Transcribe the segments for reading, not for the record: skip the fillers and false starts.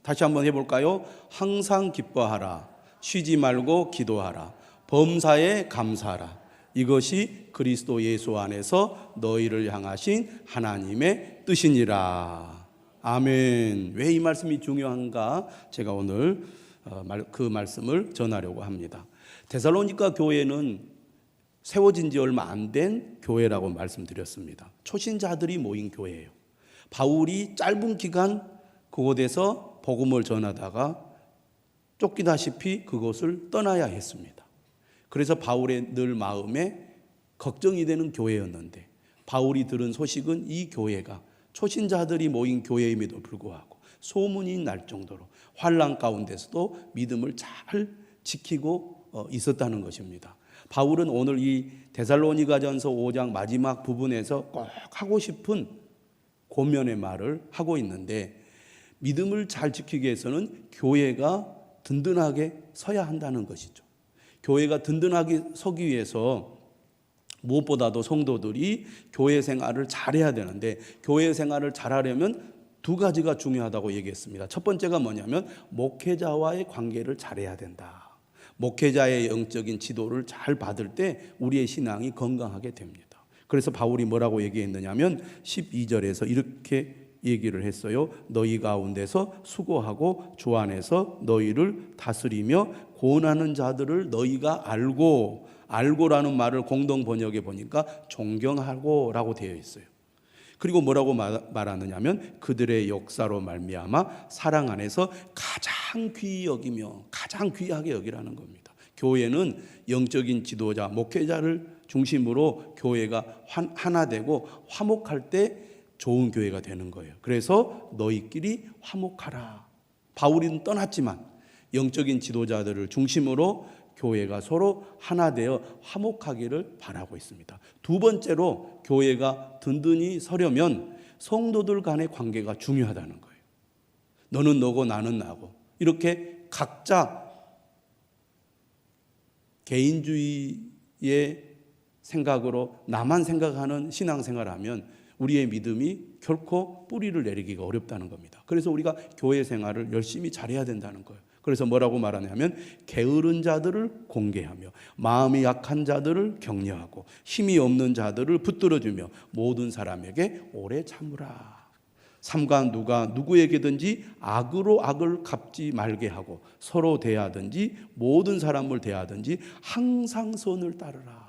다시 한번 해볼까요? 항상 기뻐하라. 쉬지 말고 기도하라. 범사에 감사하라. 이것이 그리스도 예수 안에서 너희를 향하신 하나님의 뜻이니라. 아멘. 왜 이 말씀이 중요한가? 제가 오늘 그 말씀을 전하려고 합니다. 데살로니가 교회는 세워진 지 얼마 안 된 교회라고 말씀드렸습니다. 초신자들이 모인 교회예요. 바울이 짧은 기간 그곳에서 복음을 전하다가 쫓기다시피 그곳을 떠나야 했습니다. 그래서 바울의 늘 마음에 걱정이 되는 교회였는데, 바울이 들은 소식은 이 교회가 초신자들이 모인 교회임에도 불구하고 소문이 날 정도로 환난 가운데서도 믿음을 잘 지키고 있었다는 것입니다. 바울은 오늘 이 데살로니가전서 5장 마지막 부분에서 꼭 하고 싶은 권면의 말을 하고 있는데, 믿음을 잘 지키기 위해서는 교회가 든든하게 서야 한다는 것이죠. 교회가 든든하게 서기 위해서 무엇보다도 성도들이 교회 생활을 잘해야 되는데, 교회 생활을 잘하려면 두 가지가 중요하다고 얘기했습니다. 첫 번째가 뭐냐면 목회자와의 관계를 잘해야 된다. 목회자의 영적인 지도를 잘 받을 때 우리의 신앙이 건강하게 됩니다. 그래서 바울이 뭐라고 얘기했느냐면 12절에서 이렇게 얘기를 했어요. 너희 가운데서 수고하고 주 안에서 너희를 다스리며 고난하는 자들을 너희가 알고라는 말을 공동 번역에 보니까 존경하고라고 되어 있어요. 그리고 뭐라고 말하느냐면 그들의 역사로 말미암아 사랑 안에서 가장 귀히 여기며 가장 귀하게 여기라는 겁니다. 교회는 영적인 지도자, 목회자를 중심으로 교회가 하나 되고 화목할 때 좋은 교회가 되는 거예요. 그래서 너희끼리 화목하라. 바울은 떠났지만 영적인 지도자들을 중심으로 교회가 서로 하나 되어 화목하기를 바라고 있습니다. 두 번째로 교회가 든든히 서려면 성도들 간의 관계가 중요하다는 거예요. 너는 너고 나는 나고 이렇게 각자 개인주의의 생각으로 나만 생각하는 신앙생활을 하면 우리의 믿음이 결코 뿌리를 내리기가 어렵다는 겁니다. 그래서 우리가 교회 생활을 열심히 잘해야 된다는 거예요. 그래서 뭐라고 말하냐면 게으른 자들을 공개하며 마음이 약한 자들을 격려하고 힘이 없는 자들을 붙들어주며 모든 사람에게 오래 참으라. 삼가 누가 누구에게든지 악으로 악을 갚지 말게 하고 서로 대하든지 모든 사람을 대하든지 항상 선을 따르라.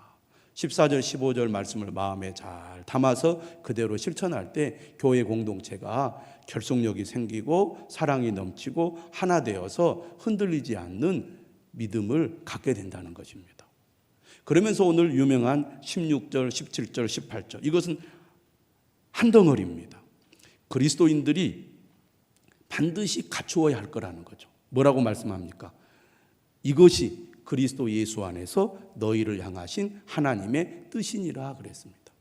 14절 15절 말씀을 마음에 잘 담아서 그대로 실천할 때 교회 공동체가 결속력이 생기고 사랑이 넘치고 하나 되어서 흔들리지 않는 믿음을 갖게 된다는 것입니다. 그러면서 오늘 유명한 16절, 17절, 18절 이것은 한 덩어리입니다. 그리스도인들이 반드시 갖추어야 할 거라는 거죠. 뭐라고 말씀합니까? 이것이 그리스도 예수 안에서 너희를 향하신 하나님의 뜻이니라 그랬습니다.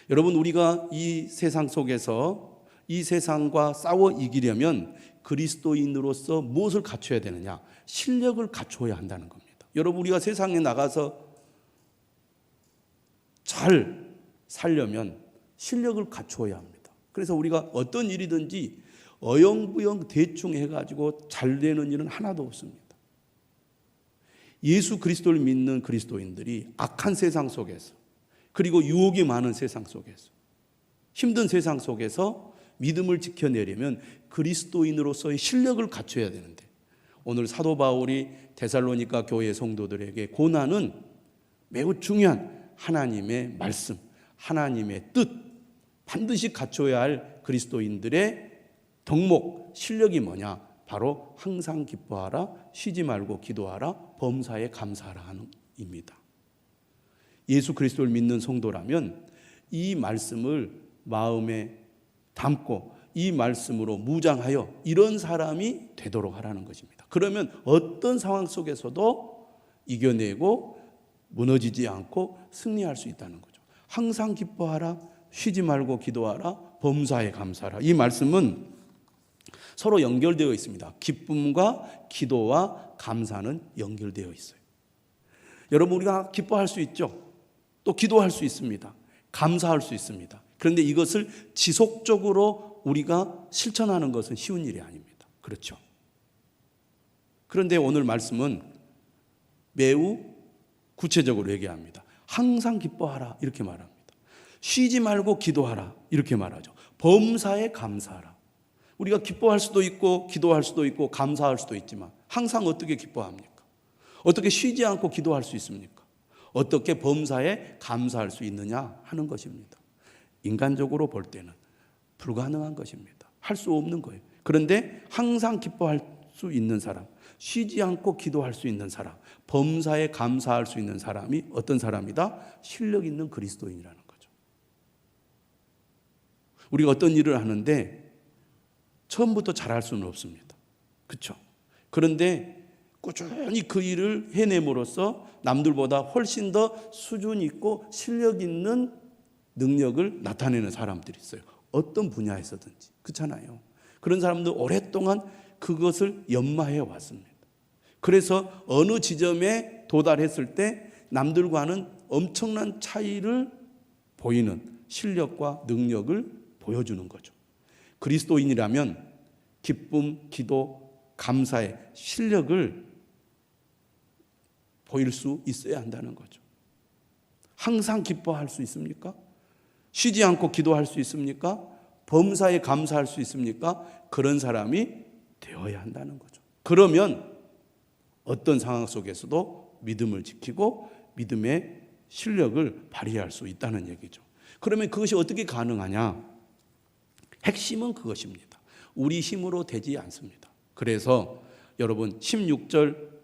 여러분, 우리가 이 세상 속에서 이 세상과 싸워 이기려면 그리스도인으로서 무엇을 갖춰야 되느냐? 실력을 갖춰야 한다는 겁니다. 여러분, 우리가 세상에 나가서 잘 살려면 실력을 갖춰야 합니다. 그래서 우리가 어떤 일이든지 어영부영 대충 해가지고 잘 되는 일은 하나도 없습니다. 예수 그리스도를 믿는 그리스도인들이 악한 세상 속에서, 그리고 유혹이 많은 세상 속에서, 힘든 세상 속에서 믿음을 지켜내려면 그리스도인으로서의 실력을 갖춰야 되는데, 오늘 사도 바울이 데살로니가 교회 성도들에게 고난은 매우 중요한 하나님의 말씀, 하나님의 뜻, 반드시 갖춰야 할 그리스도인들의 덕목, 실력이 뭐냐? 바로 항상 기뻐하라, 쉬지 말고 기도하라, 범사에 감사하라 하는 입니다. 예수 그리스도를 믿는 성도라면 이 말씀을 마음에 담고 이 말씀으로 무장하여 이런 사람이 되도록 하라는 것입니다. 그러면 어떤 상황 속에서도 이겨내고 무너지지 않고 승리할 수 있다는 거죠. 항상 기뻐하라, 쉬지 말고 기도하라, 범사에 감사하라. 이 말씀은 서로 연결되어 있습니다. 기쁨과 기도와 감사는 연결되어 있어요. 여러분, 우리가 기뻐할 수 있죠. 또 기도할 수 있습니다. 감사할 수 있습니다. 그런데 이것을 지속적으로 우리가 실천하는 것은 쉬운 일이 아닙니다. 그렇죠? 그런데 오늘 말씀은 매우 구체적으로 얘기합니다. 항상 기뻐하라 이렇게 말합니다. 쉬지 말고 기도하라 이렇게 말하죠. 범사에 감사하라. 우리가 기뻐할 수도 있고 기도할 수도 있고 감사할 수도 있지만 항상 어떻게 기뻐합니까? 어떻게 쉬지 않고 기도할 수 있습니까? 어떻게 범사에 감사할 수 있느냐 하는 것입니다. 인간적으로 볼 때는 불가능한 것입니다. 할 수 없는 거예요. 그런데 항상 기뻐할 수 있는 사람, 쉬지 않고 기도할 수 있는 사람, 범사에 감사할 수 있는 사람이 어떤 사람이다? 실력 있는 그리스도인이라는 거죠. 우리가 어떤 일을 하는데 처음부터 잘할 수는 없습니다. 그렇죠? 그런데 꾸준히 그 일을 해냄으로써 남들보다 훨씬 더 수준 있고 실력 있는 능력을 나타내는 사람들이 있어요. 어떤 분야에서든지. 그렇잖아요. 그런 사람들 오랫동안 그것을 연마해 왔습니다. 그래서 어느 지점에 도달했을 때 남들과는 엄청난 차이를 보이는 실력과 능력을 보여주는 거죠. 그리스도인이라면 기쁨, 기도, 감사의 실력을 보일 수 있어야 한다는 거죠. 항상 기뻐할 수 있습니까? 쉬지 않고 기도할 수 있습니까? 범사에 감사할 수 있습니까? 그런 사람이 되어야 한다는 거죠. 그러면 어떤 상황 속에서도 믿음을 지키고 믿음의 실력을 발휘할 수 있다는 얘기죠. 그러면 그것이 어떻게 가능하냐? 핵심은 그것입니다. 우리 힘으로 되지 않습니다. 그래서 여러분 16절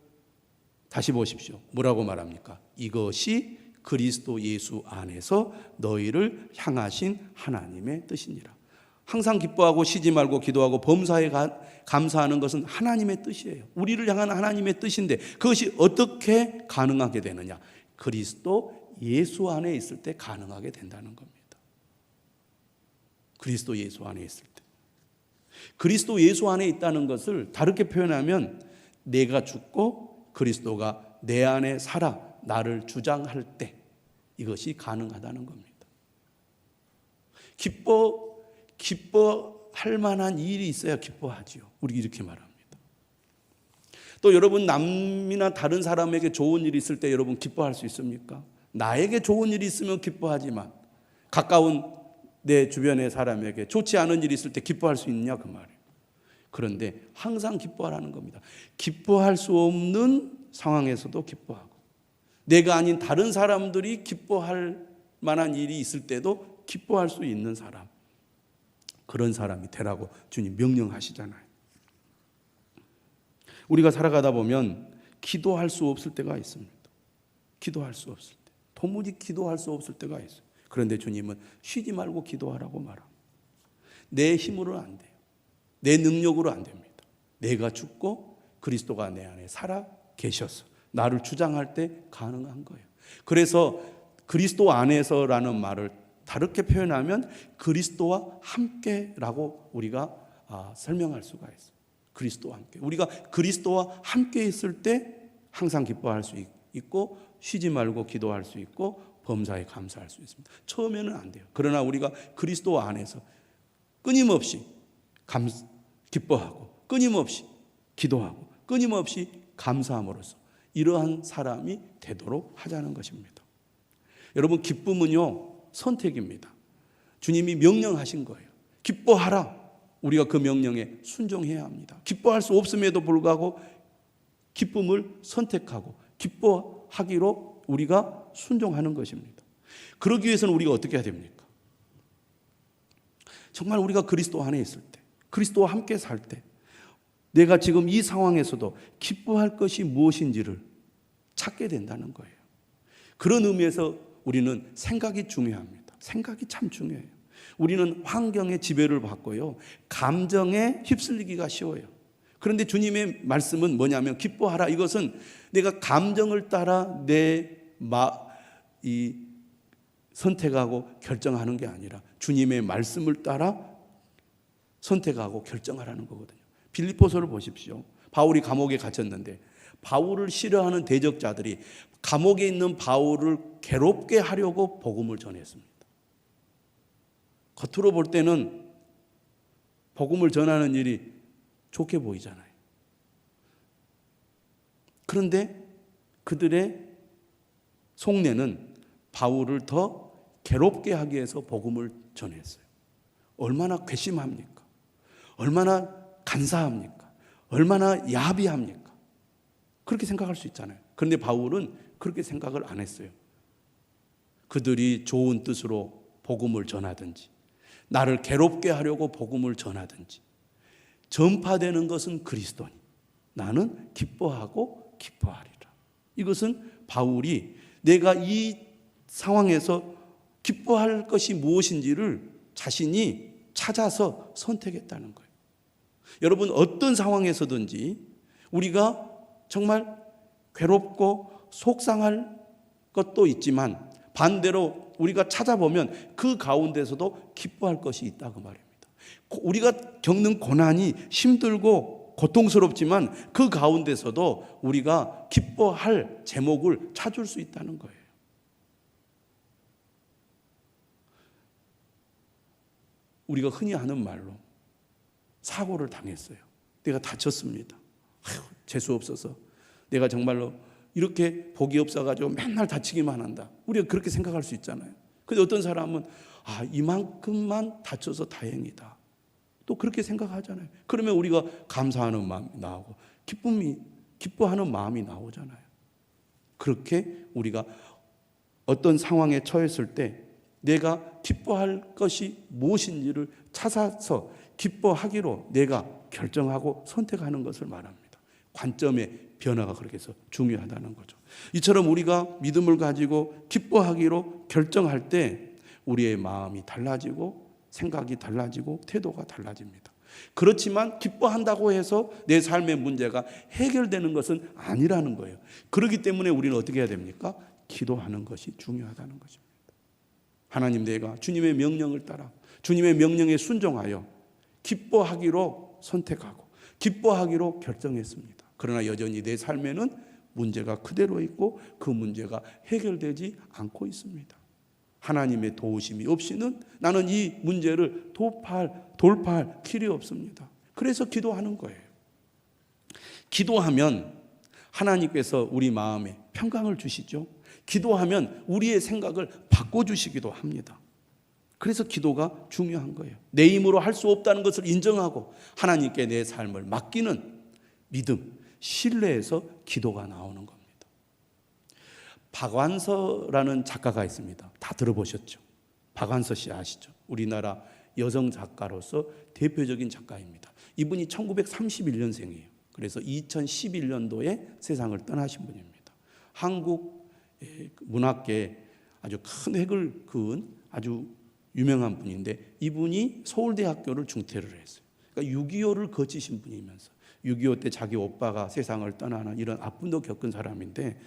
다시 보십시오. 뭐라고 말합니까? 이것이 그리스도 예수 안에서 너희를 향하신 하나님의 뜻이니라. 항상 기뻐하고 쉬지 말고 기도하고 범사에 감사하는 것은 하나님의 뜻이에요. 우리를 향한 하나님의 뜻인데 그것이 어떻게 가능하게 되느냐? 그리스도 예수 안에 있을 때 가능하게 된다는 겁니다. 그리스도 예수 안에 있을 때. 그리스도 예수 안에 있다는 것을 다르게 표현하면 내가 죽고 그리스도가 내 안에 살아 나를 주장할 때 이것이 가능하다는 겁니다. 기뻐할 만한 일이 있어야 기뻐하지요. 우리 이렇게 말합니다. 또 여러분 남이나 다른 사람에게 좋은 일이 있을 때 여러분 기뻐할 수 있습니까? 나에게 좋은 일이 있으면 기뻐하지만 가까운 내 주변의 사람에게 좋지 않은 일이 있을 때 기뻐할 수 있느냐 그 말이에요. 그런데 항상 기뻐하라는 겁니다. 기뻐할 수 없는 상황에서도 기뻐하고 내가 아닌 다른 사람들이 기뻐할 만한 일이 있을 때도 기뻐할 수 있는 사람, 그런 사람이 되라고 주님 명령하시잖아요. 우리가 살아가다 보면 기도할 수 없을 때가 있습니다. 기도할 수 없을 때, 도무지 기도할 수 없을 때가 있어요. 그런데 주님은 쉬지 말고 기도하라고 말합니다. 내 힘으로는 안 돼요. 내 능력으로 안 됩니다. 내가 죽고 그리스도가 내 안에 살아 계셔서 나를 주장할 때 가능한 거예요. 그래서 그리스도 안에서라는 말을 다르게 표현하면 그리스도와 함께라고 우리가 설명할 수가 있어요. 그리스도와 함께. 우리가 그리스도와 함께 있을 때 항상 기뻐할 수 있고 쉬지 말고 기도할 수 있고 범사에 감사할 수 있습니다. 처음에는 안 돼요. 그러나 우리가 그리스도 안에서 끊임없이 기뻐하고 끊임없이 기도하고 끊임없이 감사함으로써 이러한 사람이 되도록 하자는 것입니다. 여러분 기쁨은요 선택입니다. 주님이 명령하신 거예요. 기뻐하라. 우리가 그 명령에 순종해야 합니다. 기뻐할 수 없음에도 불구하고 기쁨을 선택하고 기뻐하기로 우리가 순종하는 것입니다. 그러기 위해서는 우리가 어떻게 해야 됩니까? 정말 우리가 그리스도 안에 있을 때, 그리스도와 함께 살 때 내가 지금 이 상황에서도 기뻐할 것이 무엇인지를 찾게 된다는 거예요. 그런 의미에서 우리는 생각이 중요합니다. 생각이 참 중요해요. 우리는 환경의 지배를 받고요. 감정에 휩쓸리기가 쉬워요. 그런데 주님의 말씀은 뭐냐면 기뻐하라. 이것은 내가 감정을 따라 선택하고 결정하는 게 아니라 주님의 말씀을 따라 선택하고 결정하라는 거거든요. 빌립보서를 보십시오. 바울이 감옥에 갇혔는데 바울을 싫어하는 대적자들이 감옥에 있는 바울을 괴롭게 하려고 복음을 전했습니다. 겉으로 볼 때는 복음을 전하는 일이 좋게 보이잖아요. 그런데 그들의 속내는 바울을 더 괴롭게 하기 위해서 복음을 전했어요. 얼마나 괘씸합니까? 얼마나 간사합니까? 얼마나 야비합니까? 그렇게 생각할 수 있잖아요. 그런데 바울은 그렇게 생각을 안 했어요. 그들이 좋은 뜻으로 복음을 전하든지 나를 괴롭게 하려고 복음을 전하든지 전파되는 것은 그리스도니 나는 기뻐하고 기뻐하리라. 이것은 바울이 내가 이 상황에서 기뻐할 것이 무엇인지를 자신이 찾아서 선택했다는 거예요. 여러분, 어떤 상황에서든지 우리가 정말 괴롭고 속상할 것도 있지만 반대로 우리가 찾아보면 그 가운데서도 기뻐할 것이 있다고 말입니다. 우리가 겪는 고난이 힘들고 고통스럽지만 그 가운데서도 우리가 기뻐할 제목을 찾을 수 있다는 거예요. 우리가 흔히 하는 말로 사고를 당했어요. 내가 다쳤습니다. 재수 없어서 내가 정말로 이렇게 복이 없어가지고 맨날 다치기만 한다. 우리가 그렇게 생각할 수 있잖아요. 근데 어떤 사람은 이만큼만 다쳐서 다행이다. 또 그렇게 생각하잖아요. 그러면 우리가 감사하는 마음이 나오고 기뻐하는 마음이 나오잖아요. 그렇게 우리가 어떤 상황에 처했을 때 내가 기뻐할 것이 무엇인지를 찾아서 기뻐하기로 내가 결정하고 선택하는 것을 말합니다. 관점의 변화가 그렇게 해서 중요하다는 거죠. 이처럼 우리가 믿음을 가지고 기뻐하기로 결정할 때 우리의 마음이 달라지고 생각이 달라지고 태도가 달라집니다. 그렇지만 기뻐한다고 해서 내 삶의 문제가 해결되는 것은 아니라는 거예요. 그렇기 때문에 우리는 어떻게 해야 됩니까? 기도하는 것이 중요하다는 것입니다. 하나님, 내가 주님의 명령을 따라 주님의 명령에 순종하여 기뻐하기로 선택하고 기뻐하기로 결정했습니다. 그러나 여전히 내 삶에는 문제가 그대로 있고 그 문제가 해결되지 않고 있습니다. 하나님의 도우심이 없이는 나는 이 문제를 돌파할 길이 없습니다. 그래서 기도하는 거예요. 기도하면 하나님께서 우리 마음에 평강을 주시죠. 기도하면 우리의 생각을 바꿔주시기도 합니다. 그래서 기도가 중요한 거예요. 내 힘으로 할 수 없다는 것을 인정하고 하나님께 내 삶을 맡기는 믿음, 신뢰에서 기도가 나오는 겁니다. 박완서라는 작가가 있습니다. 다 들어보셨죠? 박완서 씨 아시죠? 우리나라 여성 작가로서 대표적인 작가입니다. 이분이 1931년생이에요. 그래서 2011년도에 세상을 떠나신 분입니다. 한국 문학계에 아주 큰 획을 그은 아주 유명한 분인데 이분이 서울대학교를 중퇴를 했어요. 그러니까 6.25를 거치신 분이면서 6.25 때 자기 오빠가 세상을 떠나는 이런 아픔도 겪은 사람인데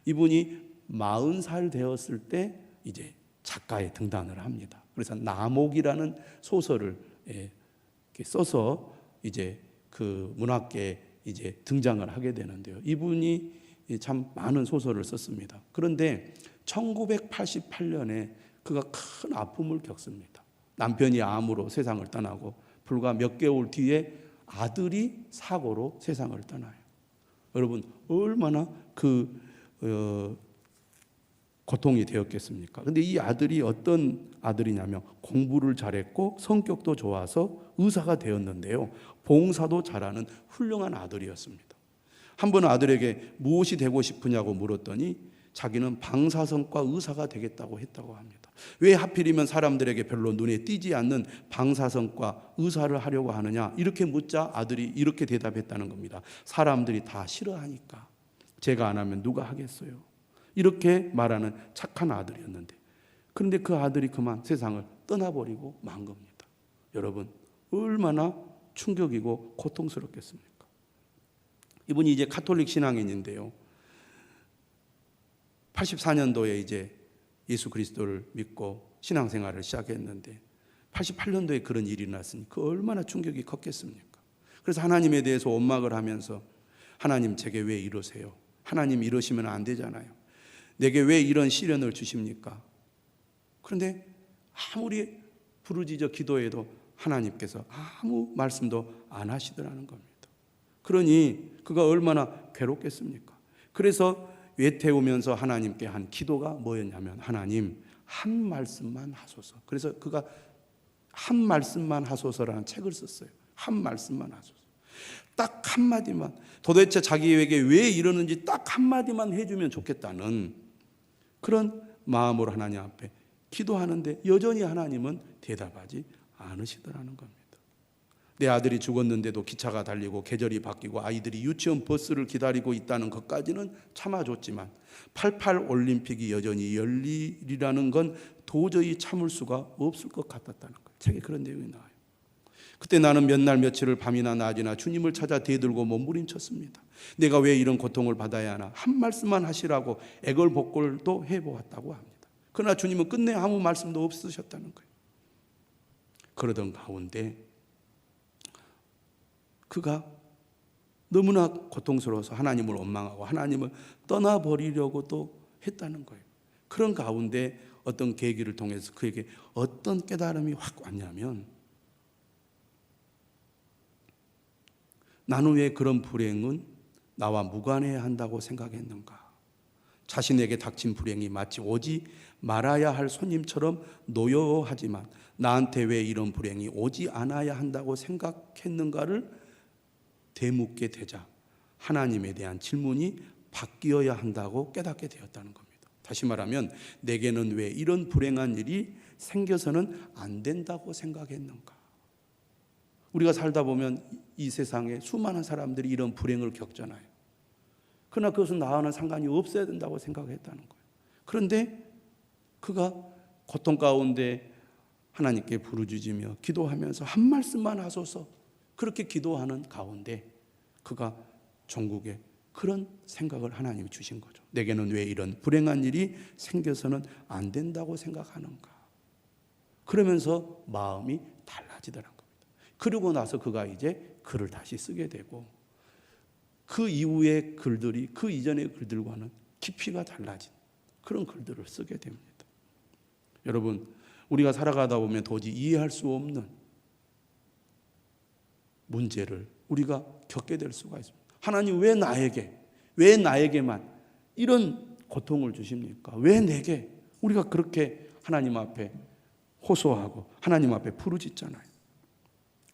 이분이 40살 되었을 때 이제 작가에 등단을 합니다. 그래서 나목이라는 소설을 써서 이제 그 문학계에 이제 등장을 하게 되는데요. 이분이 참 많은 소설을 썼습니다. 그런데 1988년에 그가 큰 아픔을 겪습니다. 남편이 암으로 세상을 떠나고 불과 몇 개월 뒤에 아들이 사고로 세상을 떠나요. 여러분, 얼마나 고통이 되었겠습니까? 근데 이 아들이 어떤 아들이냐면 공부를 잘했고 성격도 좋아서 의사가 되었는데요. 봉사도 잘하는 훌륭한 아들이었습니다. 한 번 아들에게 무엇이 되고 싶으냐고 물었더니 자기는 방사선과 의사가 되겠다고 했다고 합니다. 왜 하필이면 사람들에게 별로 눈에 띄지 않는 방사선과 의사를 하려고 하느냐? 이렇게 묻자 아들이 이렇게 대답했다는 겁니다. 사람들이 다 싫어하니까. 제가 안 하면 누가 하겠어요? 이렇게 말하는 착한 아들이었는데 그런데 그 아들이 그만 세상을 떠나버리고 만 겁니다. 여러분, 얼마나 충격이고 고통스럽겠습니까? 이분이 이제 가톨릭 신앙인인데요. 84년도에 이제 예수 그리스도를 믿고 신앙생활을 시작했는데 88년도에 그런 일이 났으니 그 얼마나 충격이 컸겠습니까? 그래서 하나님에 대해서 원망을 하면서 하나님, 제게 왜 이러세요? 하나님, 이러시면 안 되잖아요. 내게 왜 이런 시련을 주십니까? 그런데 아무리 부르짖어 기도해도 하나님께서 아무 말씀도 안 하시더라는 겁니다. 그러니 그가 얼마나 괴롭겠습니까? 그래서 외태우면서 하나님께 한 기도가 뭐였냐면, 하나님 한 말씀만 하소서. 그래서 그가 한 말씀만 하소서라는 책을 썼어요. 한 말씀만 하소서. 딱 한마디만, 도대체 자기에게 왜 이러는지 딱 한마디만 해주면 좋겠다는 그런 마음으로 하나님 앞에 기도하는데 여전히 하나님은 대답하지 않으시더라는 겁니다. 내 아들이 죽었는데도 기차가 달리고 계절이 바뀌고 아이들이 유치원 버스를 기다리고 있다는 것까지는 참아줬지만 88 올림픽이 여전히 열리리라는 건 도저히 참을 수가 없을 것 같았다는 거예요. 책에 그런 내용이 나와요. 그때 나는 몇 날 며칠을 밤이나 낮이나 주님을 찾아 대들고 몸부림쳤습니다. 내가 왜 이런 고통을 받아야 하나? 한 말씀만 하시라고 애걸복걸도 해보았다고 합니다. 그러나 주님은 끝내 아무 말씀도 없으셨다는 거예요. 그러던 가운데 그가 너무나 고통스러워서 하나님을 원망하고 하나님을 떠나버리려고도 했다는 거예요. 그런 가운데 어떤 계기를 통해서 그에게 어떤 깨달음이 확 왔냐면, 나는 왜 그런 불행은 나와 무관해야 한다고 생각했는가? 자신에게 닥친 불행이 마치 오지 말아야 할 손님처럼 노여하지만 나한테 왜 이런 불행이 오지 않아야 한다고 생각했는가를 되묻게 되자 하나님에 대한 질문이 바뀌어야 한다고 깨닫게 되었다는 겁니다. 다시 말하면 내게는 왜 이런 불행한 일이 생겨서는 안 된다고 생각했는가? 우리가 살다 보면 이 세상에 수많은 사람들이 이런 불행을 겪잖아요. 그러나 그것은 나와는 상관이 없어야 된다고 생각했다는 거예요. 그런데 그가 고통 가운데 하나님께 부르짖으며 기도하면서 한 말씀만 하소서, 그렇게 기도하는 가운데 그가 종국에 그런 생각을 하나님이 주신 거죠. 내게는 왜 이런 불행한 일이 생겨서는 안 된다고 생각하는가? 그러면서 마음이 달라지더라는 겁니다. 그러고 나서 그가 이제 글을 다시 쓰게 되고, 그 이후의 글들이 그 이전의 글들과는 깊이가 달라진 그런 글들을 쓰게 됩니다. 여러분, 우리가 살아가다 보면 도저히 이해할 수 없는 문제를 우리가 겪게 될 수가 있습니다. 하나님 왜 나에게만 이런 고통을 주십니까? 왜 내게? 우리가 그렇게 하나님 앞에 호소하고 하나님 앞에 부르짖잖아요.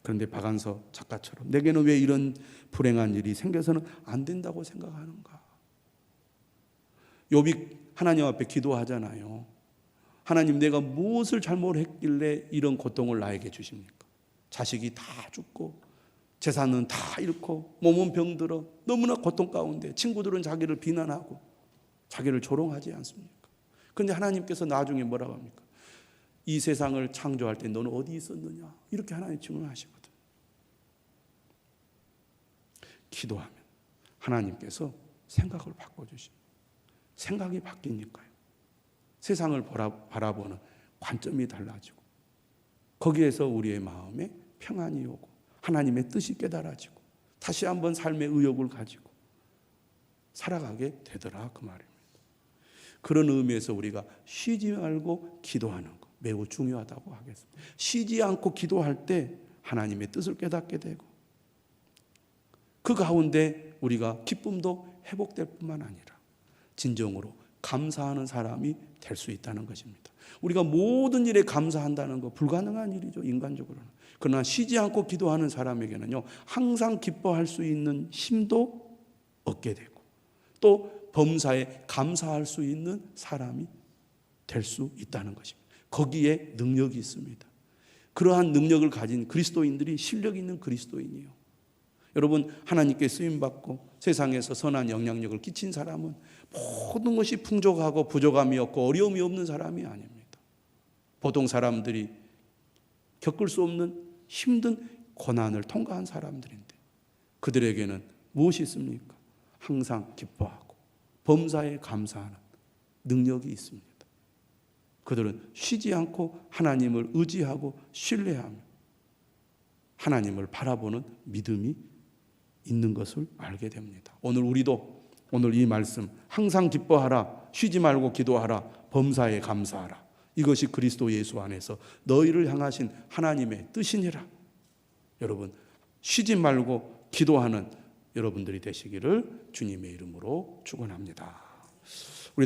그런데 박안서 작가처럼 내게는 왜 이런 불행한 일이 생겨서는 안 된다고 생각하는가? 욥이 하나님 앞에 기도하잖아요. 하나님, 내가 무엇을 잘못했길래 이런 고통을 나에게 주십니까? 자식이 다 죽고 재산은 다 잃고 몸은 병들어 너무나 고통 가운데 친구들은 자기를 비난하고 자기를 조롱하지 않습니까? 그런데 하나님께서 나중에 뭐라고 합니까? 이 세상을 창조할 때 너는 어디 있었느냐? 이렇게 하나님 질문하시거든. 기도하면 하나님께서 생각을 바꿔주십니다. 생각이 바뀌니까요. 세상을 바라보는 관점이 달라지고 거기에서 우리의 마음에 평안이 오고 하나님의 뜻이 깨달아지고 다시 한번 삶의 의욕을 가지고 살아가게 되더라, 그 말입니다. 그런 의미에서 우리가 쉬지 말고 기도하는 것 매우 중요하다고 하겠습니다. 쉬지 않고 기도할 때 하나님의 뜻을 깨닫게 되고 그 가운데 우리가 기쁨도 회복될 뿐만 아니라 진정으로 감사하는 사람이 될 수 있다는 것입니다. 우리가 모든 일에 감사한다는 거 불가능한 일이죠, 인간적으로는. 그러나 쉬지 않고 기도하는 사람에게는요, 항상 기뻐할 수 있는 힘도 얻게 되고 또 범사에 감사할 수 있는 사람이 될 수 있다는 것입니다. 거기에 능력이 있습니다. 그러한 능력을 가진 그리스도인들이 실력 있는 그리스도인이에요. 여러분, 하나님께 쓰임받고 세상에서 선한 영향력을 끼친 사람은 모든 것이 풍족하고 부족함이 없고 어려움이 없는 사람이 아닙니다. 보통 사람들이 겪을 수 없는 힘든 고난을 통과한 사람들인데 그들에게는 무엇이 있습니까? 항상 기뻐하고 범사에 감사하는 능력이 있습니다. 그들은 쉬지 않고 하나님을 의지하고 신뢰하며 하나님을 바라보는 믿음이 있는 것을 알게 됩니다. 오늘 이 말씀, 항상 기뻐하라, 쉬지 말고 기도하라, 범사에 감사하라, 이것이 그리스도 예수 안에서 너희를 향하신 하나님의 뜻이니라. 여러분, 쉬지 말고 기도하는 여러분들이 되시기를 주님의 이름으로 축원합니다.